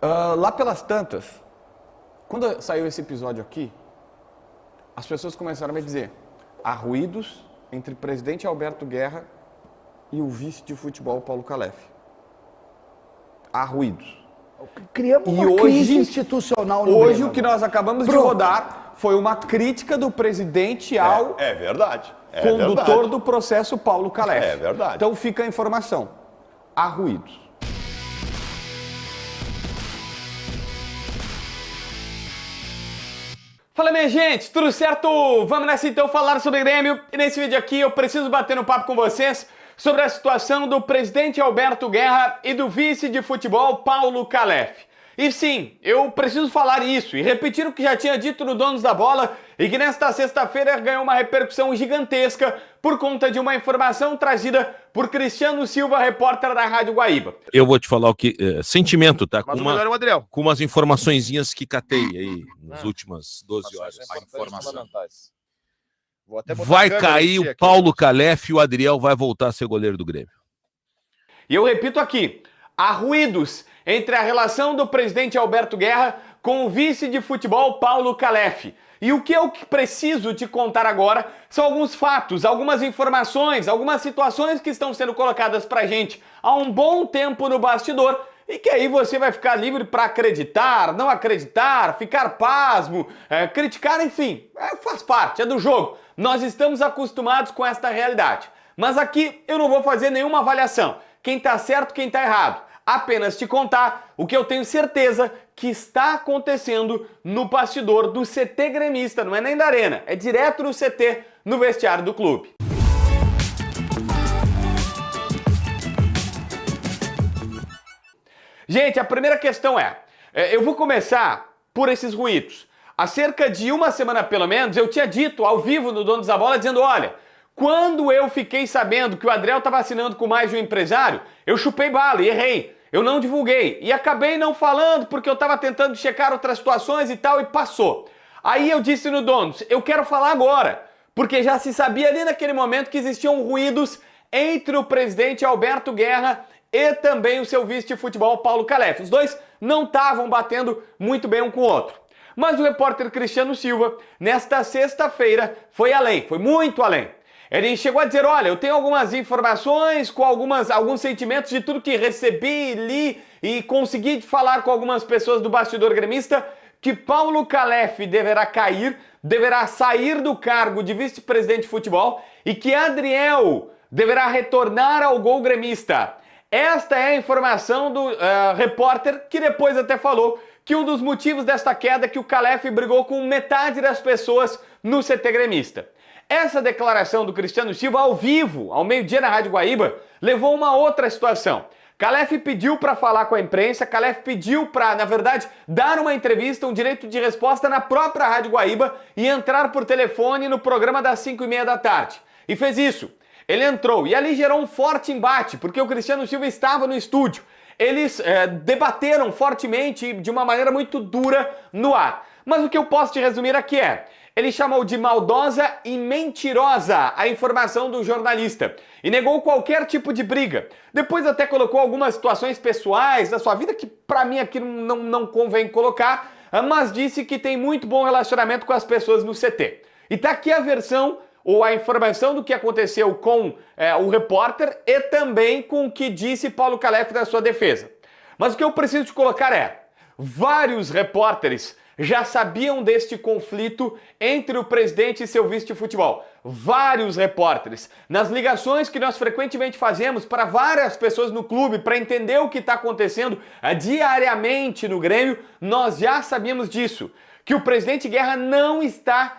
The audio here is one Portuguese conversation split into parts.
Lá pelas tantas, quando saiu esse episódio aqui, as pessoas começaram a me dizer: há ruídos entre o presidente Alberto Guerra e o vice de futebol Paulo Calef. Há ruídos. Criamos uma crise institucional no Hoje Grêmio. o que nós acabamos de rodar foi uma crítica do presidente ao É verdade. condutor do processo Paulo Calef. É verdade. Então fica a informação. Há ruídos. Fala, minha gente, tudo certo? Vamos nessa então falar sobre Grêmio. E nesse vídeo aqui eu preciso bater um papo com vocês sobre a situação do presidente Alberto Guerra e do vice de futebol Paulo Calef. E sim, eu preciso falar isso e repetir o que já tinha dito no Donos da Bola e que nesta sexta-feira ganhou uma repercussão gigantesca por conta de uma informação trazida por Cristiano Silva, repórter da Rádio Guaíba. Eu vou te falar o que... sentimento, tá? Mas o melhor é o Adriel. Com umas informaçõezinhas que catei aí nas últimas 12 horas. A informação. Vou até botar Vai a câmera cair aqui. o Paulo Calef e o Adriel vai voltar a ser goleiro do Grêmio. E eu repito aqui, há ruídos entre a relação do presidente Alberto Guerra com o vice de futebol Paulo Calef. E o que eu preciso te contar agora são alguns fatos, algumas informações, algumas situações que estão sendo colocadas pra gente há um bom tempo no bastidor e que aí você vai ficar livre para acreditar, não acreditar, ficar pasmo, criticar, enfim, faz parte, é do jogo. Nós estamos acostumados com esta realidade. Mas aqui eu não vou fazer nenhuma avaliação, quem tá certo, quem tá errado. Apenas te contar o que eu tenho certeza que está acontecendo no bastidor do CT gremista, não é nem da Arena, é direto no CT, no vestiário do clube. Gente, a primeira questão eu vou começar por esses ruídos. Há cerca de uma semana pelo menos, eu tinha dito ao vivo no Donos da Bola, dizendo, olha, quando eu fiquei sabendo que o Adriel estava assinando com mais de um empresário, eu chupei bala e errei. Eu não divulguei e acabei não falando porque eu estava tentando checar outras situações e tal e passou. Aí eu disse no Donos, eu quero falar agora, porque já se sabia ali naquele momento que existiam ruídos entre o presidente Alberto Guerra e também o seu vice de futebol Paulo Calef. Os dois não estavam batendo muito bem um com o outro. Mas o repórter Cristiano Silva, nesta sexta-feira, foi além, foi muito além. Ele chegou a dizer, olha, eu tenho algumas informações com alguns sentimentos de tudo que recebi, li e consegui falar com algumas pessoas do bastidor gremista que Paulo Calef deverá sair do cargo de vice-presidente de futebol e que Adriel deverá retornar ao gol gremista. Esta é a informação do repórter que depois até falou que um dos motivos desta queda é que o Calef brigou com metade das pessoas no CT gremista. Essa declaração do Cristiano Silva ao vivo, ao meio-dia na Rádio Guaíba, levou a uma outra situação. Calef pediu para falar com a imprensa, Calef pediu para, na verdade, dar uma entrevista, um direito de resposta na própria Rádio Guaíba e entrar por telefone no programa das 5h30 da tarde. E fez isso. Ele entrou e ali gerou um forte embate, porque o Cristiano Silva estava no estúdio. Eles debateram fortemente de uma maneira muito dura no ar. Mas o que eu posso te resumir aqui ele chamou de maldosa e mentirosa a informação do jornalista e negou qualquer tipo de briga. Depois até colocou algumas situações pessoais da sua vida que pra mim aqui não convém colocar, mas disse que tem muito bom relacionamento com as pessoas no CT. E tá aqui a versão ou a informação do que aconteceu com o repórter e também com o que disse Paulo Calef na sua defesa. Mas o que eu preciso te colocar vários repórteres já sabiam deste conflito entre o presidente e seu vice de futebol. Vários repórteres. Nas ligações que nós frequentemente fazemos para várias pessoas no clube, para entender o que está acontecendo diariamente no Grêmio, nós já sabíamos disso. Que o presidente Guerra não está,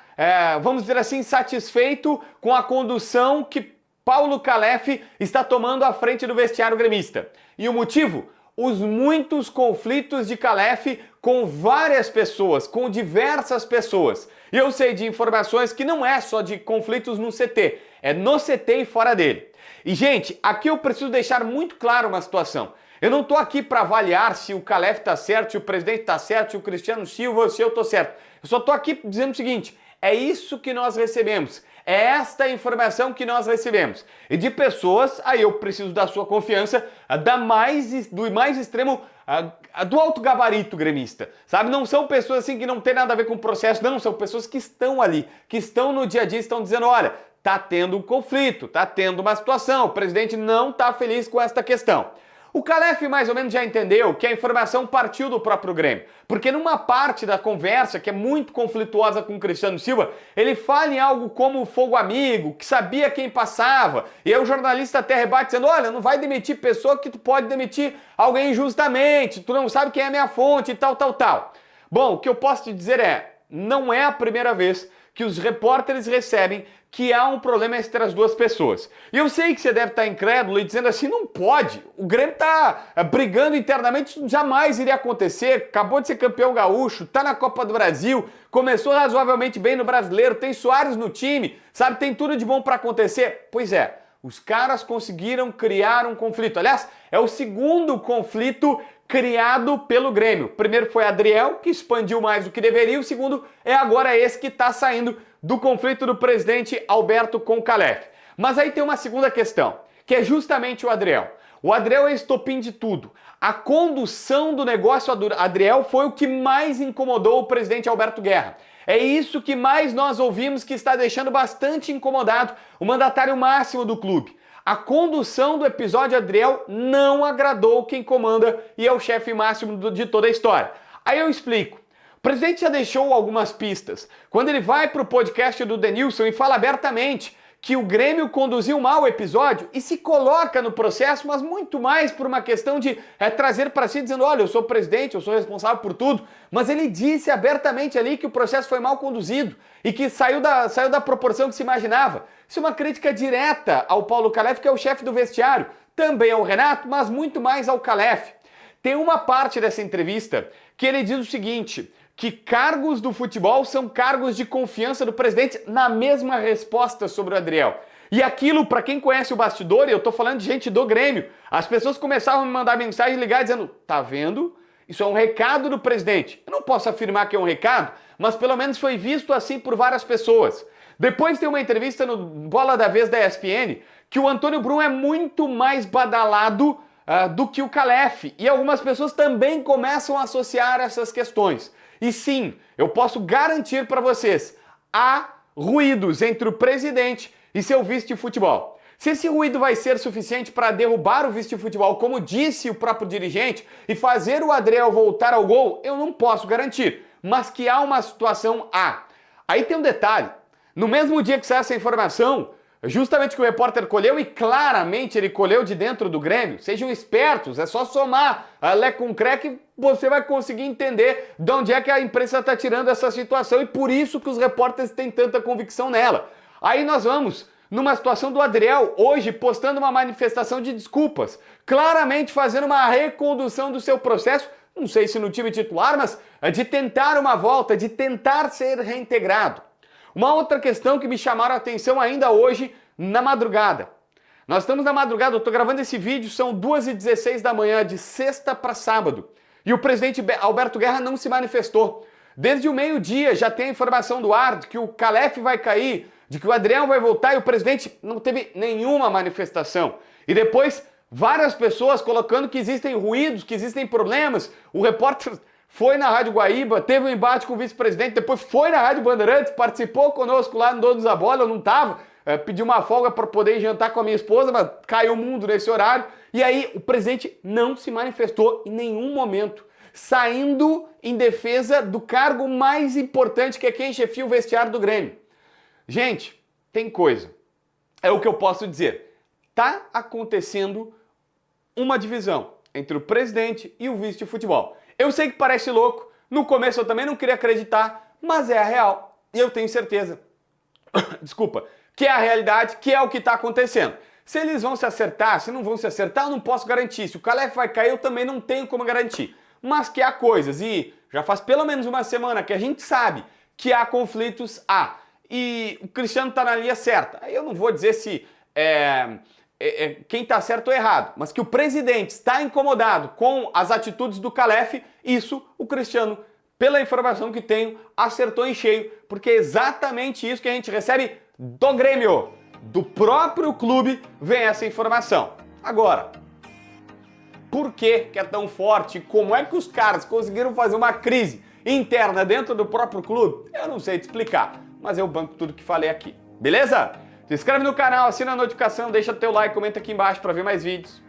vamos dizer assim, satisfeito com a condução que Paulo Calef está tomando à frente do vestiário gremista. E o motivo? Os muitos conflitos de Calef com várias pessoas, com diversas pessoas. E eu sei de informações que não é só de conflitos no CT, é no CT e fora dele. E, gente, aqui eu preciso deixar muito claro uma situação. Eu não estou aqui para avaliar se o Calef está certo, se o presidente está certo, se o Cristiano Silva, se eu estou certo. Eu só estou aqui dizendo o seguinte, é isso que nós recebemos. É esta informação que nós recebemos. E de pessoas, aí eu preciso da sua confiança, do mais extremo do alto gabarito gremista, sabe? Não são pessoas assim que não tem nada a ver com o processo, não, são pessoas que estão ali, que estão no dia a dia, estão dizendo, olha, tá tendo um conflito, tá tendo uma situação, o presidente não tá feliz com esta questão. O Calef mais ou menos já entendeu que a informação partiu do próprio Grêmio, porque numa parte da conversa, que é muito conflituosa com o Cristiano Silva, ele fala em algo como fogo amigo, que sabia quem passava, e aí o jornalista até rebate dizendo, olha, não vai demitir pessoa que tu pode demitir alguém injustamente, tu não sabe quem é a minha fonte e tal. Bom, o que eu posso te dizer é, não é a primeira vez que os repórteres recebem que há um problema entre as duas pessoas. E eu sei que você deve estar incrédulo e dizendo assim, não pode, o Grêmio está brigando internamente, isso jamais iria acontecer, acabou de ser campeão gaúcho, está na Copa do Brasil, começou razoavelmente bem no Brasileiro, tem Soares no time, sabe, tem tudo de bom para acontecer. Pois é, os caras conseguiram criar um conflito. Aliás, é o segundo conflito criado pelo Grêmio. O primeiro foi Adriel, que expandiu mais do que deveria, o segundo é agora esse que está saindo do conflito do presidente Alberto com o Calef. Mas aí tem uma segunda questão, que é justamente o Adriel. O Adriel é estopim de tudo. A condução do negócio Adriel foi o que mais incomodou o presidente Alberto Guerra. É isso que mais nós ouvimos que está deixando bastante incomodado o mandatário máximo do clube. A condução do episódio Adriel não agradou quem comanda e é o chefe máximo de toda a história. Aí eu explico. O presidente já deixou algumas pistas. Quando ele vai para o podcast do Denilson e fala abertamente que o Grêmio conduziu mal o episódio e se coloca no processo, mas muito mais por uma questão de trazer para si, dizendo, olha, eu sou presidente, eu sou responsável por tudo, mas ele disse abertamente ali que o processo foi mal conduzido e que saiu da proporção que se imaginava. Isso é uma crítica direta ao Paulo Calef, que é o chefe do vestiário, também ao Renato, mas muito mais ao Calef. Tem uma parte dessa entrevista que ele diz o seguinte, que cargos do futebol são cargos de confiança do presidente, na mesma resposta sobre o Adriel. E aquilo, para quem conhece o bastidor, e eu tô falando de gente do Grêmio, as pessoas começavam a me mandar mensagem ligar dizendo, tá vendo? Isso é um recado do presidente. Eu não posso afirmar que é um recado, mas pelo menos foi visto assim por várias pessoas. Depois tem uma entrevista no Bola da Vez da ESPN, que o Antônio Brum é muito mais badalado do que o Calef. E algumas pessoas também começam a associar essas questões. E sim, eu posso garantir para vocês, há ruídos entre o presidente e seu vice de futebol. Se esse ruído vai ser suficiente para derrubar o vice de futebol, como disse o próprio dirigente, e fazer o Adriel voltar ao gol, eu não posso garantir. Mas que há uma situação, há. Aí tem um detalhe. No mesmo dia que saiu essa informação, justamente que o repórter colheu, e claramente ele colheu de dentro do Grêmio, sejam espertos, é só somar a Lé com Cré que você vai conseguir entender de onde é que a imprensa está tirando essa situação e por isso que os repórteres têm tanta convicção nela. Aí nós vamos numa situação do Adriel, hoje postando uma manifestação de desculpas, claramente fazendo uma recondução do seu processo, não sei se no time titular, mas de tentar uma volta, de tentar ser reintegrado. Uma outra questão que me chamaram a atenção ainda hoje, na madrugada. Nós estamos na madrugada, eu estou gravando esse vídeo, são 2h16 da manhã, de sexta para sábado. E o presidente Alberto Guerra não se manifestou. Desde o meio-dia já tem a informação do ar de que o Calef vai cair, de que o Adriel vai voltar e o presidente não teve nenhuma manifestação. E depois, várias pessoas colocando que existem ruídos, que existem problemas. O repórter foi na Rádio Guaíba, teve um embate com o vice-presidente, depois foi na Rádio Bandeirantes, participou conosco lá no Donos da Bola, eu não estava, pedi uma folga para poder jantar com a minha esposa, mas caiu o mundo nesse horário. E aí o presidente não se manifestou em nenhum momento, saindo em defesa do cargo mais importante, que é quem chefia o vestiário do Grêmio. Gente, tem coisa. É o que eu posso dizer. Tá acontecendo uma divisão entre o presidente e o vice de futebol. Eu sei que parece louco, no começo eu também não queria acreditar, mas é a real. E eu tenho certeza, desculpa, que é a realidade, que é o que está acontecendo. Se eles vão se acertar, se não vão se acertar, eu não posso garantir. Se o Calef vai cair, eu também não tenho como garantir. Mas que há coisas, e já faz pelo menos uma semana que a gente sabe que há conflitos, há. E o Cristiano está na linha certa. Aí eu não vou dizer se quem está certo ou errado, mas que o presidente está incomodado com as atitudes do Calef, isso o Cristiano, pela informação que tenho, acertou em cheio, porque é exatamente isso que a gente recebe do Grêmio, do próprio clube, vem essa informação. Agora, por que é tão forte, como é que os caras conseguiram fazer uma crise interna dentro do próprio clube, eu não sei te explicar, mas eu banco tudo que falei aqui, beleza? Se inscreve no canal, assina a notificação, deixa teu like, comenta aqui embaixo para ver mais vídeos.